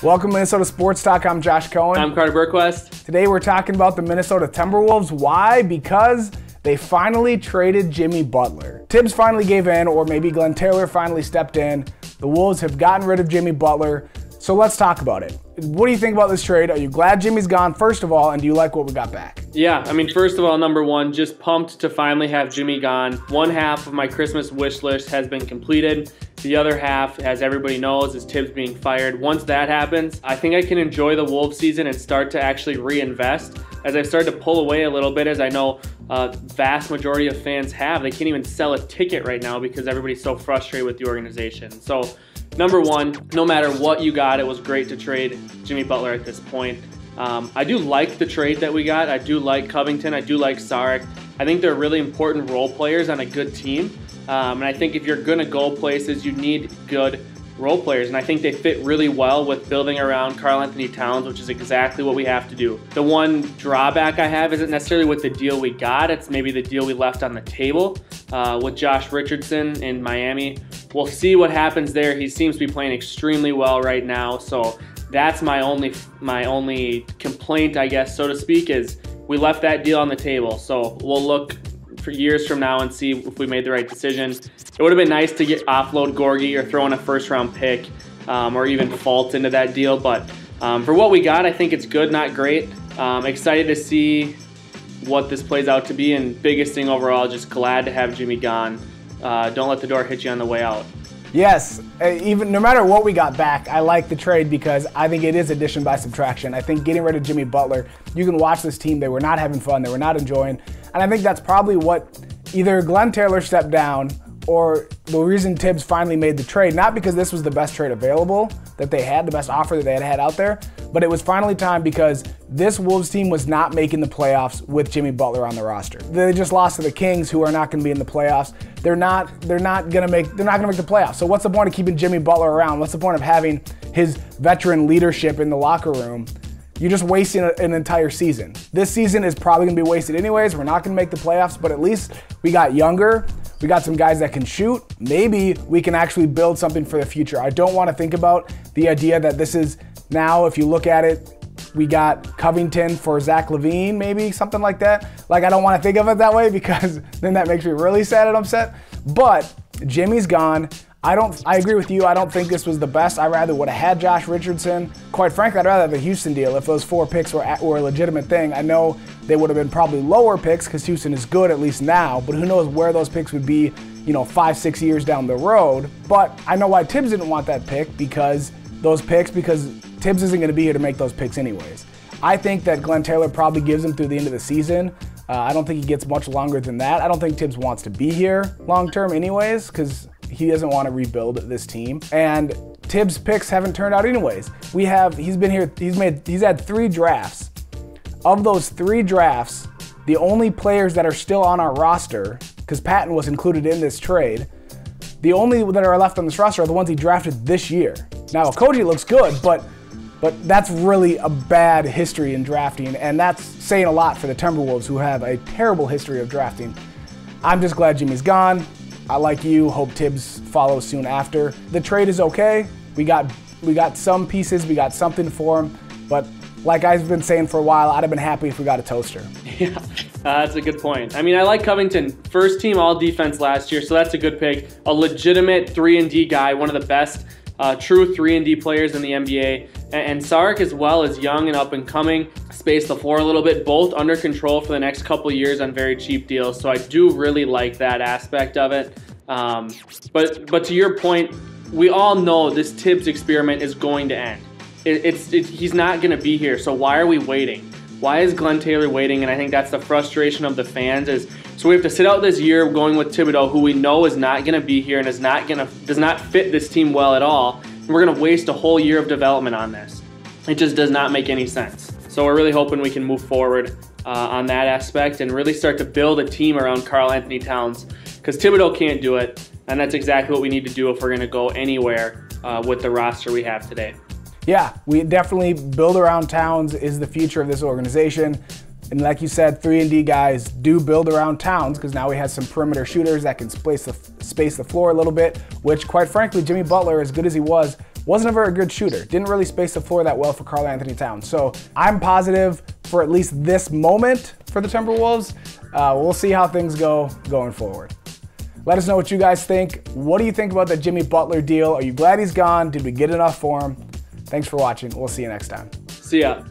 Welcome to Minnesota Sports Talk. I'm Josh Coan. I'm Carter Burquest. Today we're talking about the Minnesota Timberwolves. Why? Because they finally traded Jimmy Butler. Tibbs finally gave in, or maybe Glenn Taylor finally stepped in. The Wolves have gotten rid of Jimmy Butler. So let's talk about it. What do you think about this trade? Are you glad Jimmy's gone, first of all, and do you like what we got back? Yeah, I mean, first of all, number one, just pumped to finally have Jimmy gone. One half of my Christmas wish list has been completed. The other half, as everybody knows, is Tibbs being fired. Once that happens, I think I can enjoy the Wolves season and start to actually reinvest. As I've started to pull away a little bit, as I know vast majority of fans have, they can't even sell a ticket right now because everybody's so frustrated with the organization. So, number one, no matter what you got, it was great to trade Jimmy Butler at this point. I do like the trade that we got. I do like Covington. I do like Saric. I think they're really important role players on a good team. And I think if you're going to go places, you need good role players. And I think they fit really well with building around Karl-Anthony Towns, which is exactly what we have to do. The one drawback I have isn't necessarily with the deal we got. It's maybe the deal we left on the table with Josh Richardson in Miami. We'll see what happens there. He seems to be playing extremely well right now. So that's my only complaint, I guess, so to speak, is we left that deal on the table. So we'll look for years from now and see if we made the right decision. It would have been nice to offload Gorgie or throw in a first-round pick or even Fultz into that deal. But for what we got, I think it's good, not great. Excited to see what this plays out to be. And biggest thing overall, just glad to have Jimmy gone. Don't let the door hit you on the way out. Yes, even no matter what we got back, I like the trade because I think it is addition by subtraction. I think getting rid of Jimmy Butler, you can watch this team, they were not having fun, they were not enjoying, and I think that's probably what either Glenn Taylor stepped down or the reason Tibbs finally made the trade, not because this was the best trade available that they had, the best offer that they had out there, but it was finally time because this Wolves team was not making the playoffs with Jimmy Butler on the roster. They just lost to the Kings, who are not going to be in the playoffs. They're not going to make the playoffs. So what's the point of keeping Jimmy Butler around? What's the point of having his veteran leadership in the locker room? You're just wasting an entire season. This season is probably going to be wasted anyways. We're not going to make the playoffs, but at least we got younger. We got some guys that can shoot. Maybe we can actually build something for the future. I don't want to think about the idea that this is now, if you look at it, we got Covington for Zach LaVine, maybe something like that. Like, I don't want to think of it that way because then that makes me really sad and upset. But Jimmy's gone. I agree with you. I don't think this was the best. I rather would have had Josh Richardson. Quite frankly, I'd rather have the Houston deal if those 4 picks were a legitimate thing. I know they would have been probably lower picks because Houston is good, at least now, but who knows where those picks would be, 5-6 years down the road. But I know why Tibbs didn't want that pick because Tibbs isn't going to be here to make those picks anyways. I think that Glenn Taylor probably gives him through the end of the season. I don't think he gets much longer than that. I don't think Tibbs wants to be here long-term anyways because he doesn't want to rebuild this team. And Tibbs' picks haven't turned out anyways. He's been here, he's had 3 drafts. Of those 3 drafts, the only players that are still on our roster, because Patton was included in this trade, the only that are left on this roster are the ones he drafted this year. Now, Koji looks good, but that's really a bad history in drafting, and that's saying a lot for the Timberwolves, who have a terrible history of drafting. I'm just glad Jimmy's gone. I, like you, hope Tibbs follows soon after. The trade is okay. We got some pieces, we got something for him, but like I've been saying for a while, I'd have been happy if we got a toaster. Yeah, that's a good point. I mean, I like Covington. First team all defense last year, so that's a good pick. A legitimate 3-and-D guy, one of the best true 3-and-D players in the NBA. And Saric as well is young and up and coming. Space the floor a little bit, both under control for the next couple years on very cheap deals. So I do really like that aspect of it. But to your point, we all know this Tibbs experiment is going to end. He's not going to be here, so why are we waiting? Why is Glenn Taylor waiting? And I think that's the frustration of the fans so we have to sit out this year going with Thibodeau, who we know is not going to be here and does not fit this team well at all. And we're going to waste a whole year of development on this. It just does not make any sense. So we're really hoping we can move forward on that aspect and really start to build a team around Karl-Anthony Towns, because Thibodeau can't do it, and that's exactly what we need to do if we're going to go anywhere with the roster we have today. Yeah, we definitely build around Towns is the future of this organization. And like you said, 3-and-D guys do build around Towns because now we have some perimeter shooters that can space the floor a little bit, which quite frankly, Jimmy Butler, as good as he was wasn't a very good shooter. Didn't really space the floor that well for Karl-Anthony Towns. So I'm positive for at least this moment for the Timberwolves. We'll see how things go going forward. Let us know what you guys think. What do you think about the Jimmy Butler deal? Are you glad he's gone? Did we get enough for him? Thanks for watching. We'll see you next time. See ya.